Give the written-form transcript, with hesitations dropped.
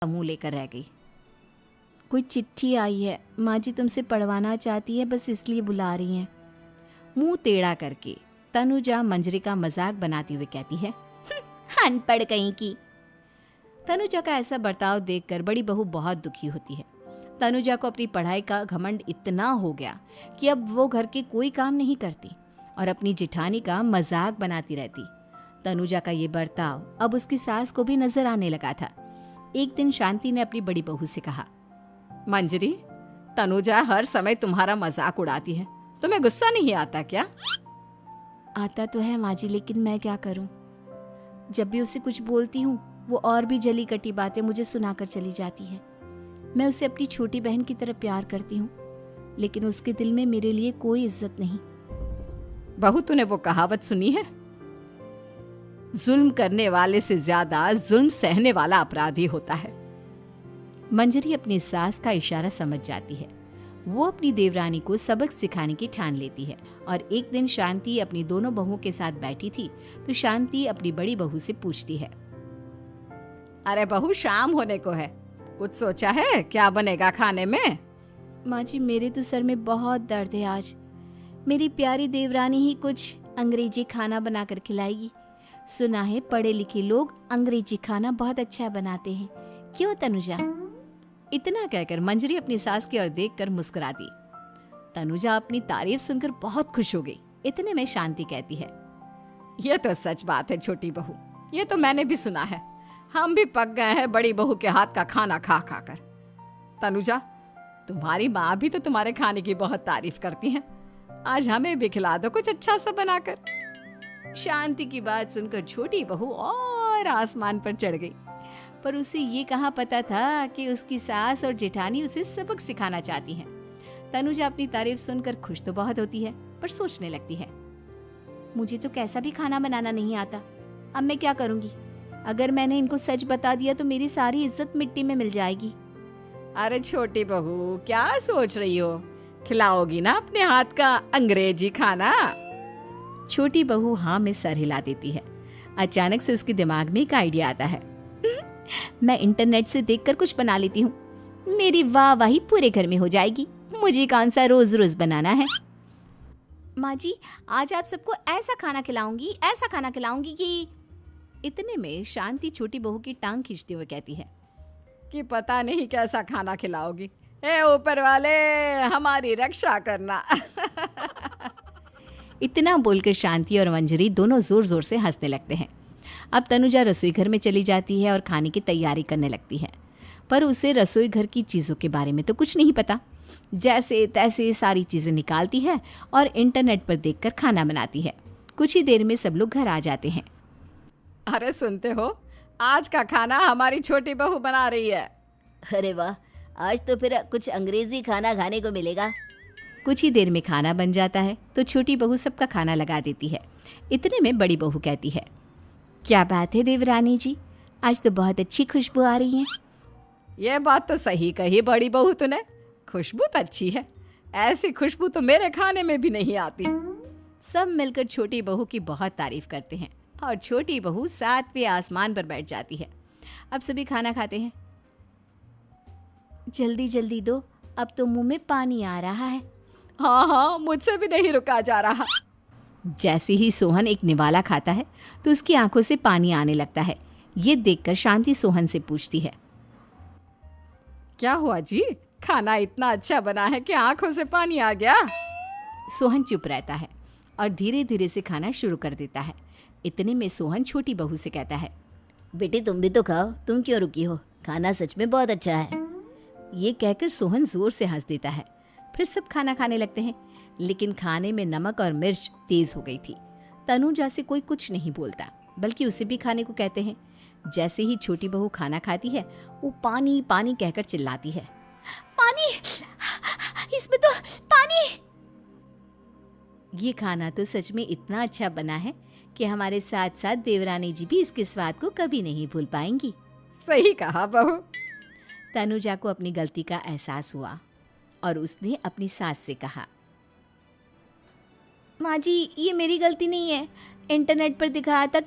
मुंह लेकर रह गई। कोई चिट्ठी आई है, माँ जी तुमसे पढ़वाना चाहती है, बस इसलिए बुला रही हैं। मुंह टेढ़ा करके तनुजा मंजरी का मजाक बनाती हुए कहती है, अनपढ़ कहीं की। तनुजा का ऐसा बर्ताव देखकर बड़ी बहू बहुत दुखी होती है। तनुजा को अपनी पढ़ाई का घमंड इतना हो गया कि अब वो घर के कोई काम नहीं करती और अपनी जेठानी का मजाक बनाती रहती। तनुजा का ये बर्ताव अब उसकी सास को भी नजर आने लगा था। एक दिन शांति ने अपनी बड़ी बहू से कहा, मंजरी, तनुजा हर समय तुम्हारा मजाक उड़ाती है, तुम्हें गुस्सा नहीं आता क्या? आता तो है माँ जी, लेकिन मैं क्या करूं? जब भी उसे कुछ बोलती हूँ वो और भी जली कटी बातें मुझे सुनाकर चली जाती है। मैं उसे अपनी छोटी बहन की तरह प्यार करती हूँ, लेकिन उसके दिल में मेरे लिए कोई इज्जत नहीं। बहू, तूने वो कहावत सुनी है, जुल्म करने वाले से ज्यादा जुल्म सहने वाला अपराधी होता है। मंजरी अपनी सास का इशारा समझ जाती है। वो अपनी देवरानी को सबक सिखाने की ठान लेती है और एक दिन शांति अपनी दोनों बहुओं के साथ बैठी थी तो शांति अपनी बड़ी बहू से पूछती है, अरे बहू, शाम होने को है, कुछ सोचा है क्या बनेगा खाने में? माँ जी, मेरे तो सर में बहुत दर्द है आज। मेरी प्यारी देवरानी ही कुछ अंग्रेजी खाना बनाकर खिलाएगी। सुना है पढ़े लिखे लोग अंग्रेजी खाना बहुत अच्छा बनाते हैं, क्यों तनुजा? इतना कहकर मंजरी अपनी सास की ओर देखकर मुस्कुरा दी। तनुजा अपनी तारीफ सुनकर बहुत खुश हो गई। इतने में शांति कहती है, यह तो सच बात है छोटी बहू, ये तो मैंने भी सुना है। हम भी पक गए हैं बड़ी बहू के हाथ का खाना खा खा कर। तनुजा, तुम्हारी माँ भी तो तुम्हारे खाने की बहुत तारीफ करती है, आज हमें भी खिला दो कुछ अच्छा सा बनाकर। शांति की बात सुनकर छोटी बहू और आसमान पर चढ़ गई, पर उसे ये कहाँ पता था कि उसकी सास और जेठानी उसे सबक सिखाना चाहती हैं। तनुजा अपनी तारीफ सुनकर खुश तो बहुत होती है, पर सोचने लगती है, मुझे तो कैसा भी खाना बनाना नहीं आता, अब मैं क्या करूंगी? अगर मैंने इनको सच बता दिया तो मेरी सारी इज्जत मिट्टी में मिल जाएगी। अरे छोटी बहू, क्या सोच रही हो? खिलाओगी ना अपने हाथ का अंग्रेजी खाना? छोटी बहू हाँ में सर हिला देती है। अचानक से उसके दिमाग में एक आइडिया आता है, मैं इंटरनेट से देखकर कुछ बना लेती हूँ, मेरी वाहवाही पूरे घर में हो जाएगी। मुझे कौन सा रोज रोज बनाना है। माँ जी, आज आप सबको ऐसा खाना खिलाऊंगी, ऐसा खाना खिलाऊंगी कि... इतने में शांति छोटी बहू की टांग खींचते हुए कहती है कि पता नहीं कैसा खाना खिलाओगी, ए ऊपर वाले हमारी रक्षा करना। इतना बोलकर शांति और मंजरी दोनों जोर जोर से हंसने लगते हैं। अब तनुजा रसोई घर में चली जाती है और खाने की तैयारी करने लगती है, पर उसे रसोई घर की चीज़ों के बारे में तो कुछ नहीं पता। जैसे तैसे सारी चीज़ें निकालती है और इंटरनेट पर देखकर खाना बनाती है। कुछ ही देर में सब लोग घर आ जाते हैं। अरे सुनते हो, आज का खाना हमारी छोटी बहू बना रही है। अरे वाह, आज तो फिर कुछ अंग्रेजी खाना खाने को मिलेगा। कुछ ही देर में खाना बन जाता है तो छोटी बहू सबका खाना लगा देती है। इतने में बड़ी बहू कहती है, क्या बात है देवरानी जी, आज तो बहुत अच्छी खुशबू आ रही है। ये बात तो सही कही बड़ी बहू तूने, खुशबू तो अच्छी है, ऐसी खुशबू तो मेरे खाने में भी नहीं आती। सब मिलकर छोटी बहू की बहुत तारीफ करते हैं और छोटी बहू 7वें आसमान पर बैठ जाती है। अब सभी खाना खाते हैं। जल्दी जल्दी दो, अब तो मुंह में पानी आ रहा है। हाँ हाँ, मुझसे भी नहीं रुका जा रहा। जैसे ही सोहन एक निवाला खाता है तो उसकी आंखों से पानी आने लगता है। ये देखकर शांति सोहन से पूछती है, क्या हुआ जी, खाना इतना अच्छा बना है कि आंखों से पानी आ गया? सोहन चुप रहता है और धीरे धीरे से खाना शुरू कर देता है। इतने में सोहन छोटी बहू से कहता है, बेटी तुम भी तो खाओ, तुम क्यों रुकी हो, खाना सच में बहुत अच्छा है। ये कहकर सोहन जोर से हंस देता है। फिर सब खाना खाने लगते हैं, लेकिन खाने में नमक और मिर्च तेज हो गई थी। तनुजा से कोई कुछ नहीं बोलता, बल्कि उसे भी खाने को कहते हैं। जैसे ही छोटी बहू खाना खाती है वो पानी पानी कहकर चिल्लाती है, पानी, इसमें तो पानी। ये खाना तो सच में इतना अच्छा बना है कि हमारे साथ साथ देवरानी जी भी इसके स्वाद को कभी नहीं भूल पाएंगी। सही कहा बहू। तनुजा को अपनी गलती का एहसास हुआ और उसने अपनी सास से कहा, माँ जी, ये मेरी गलती नहीं है, इंटरनेट पर दिखाया था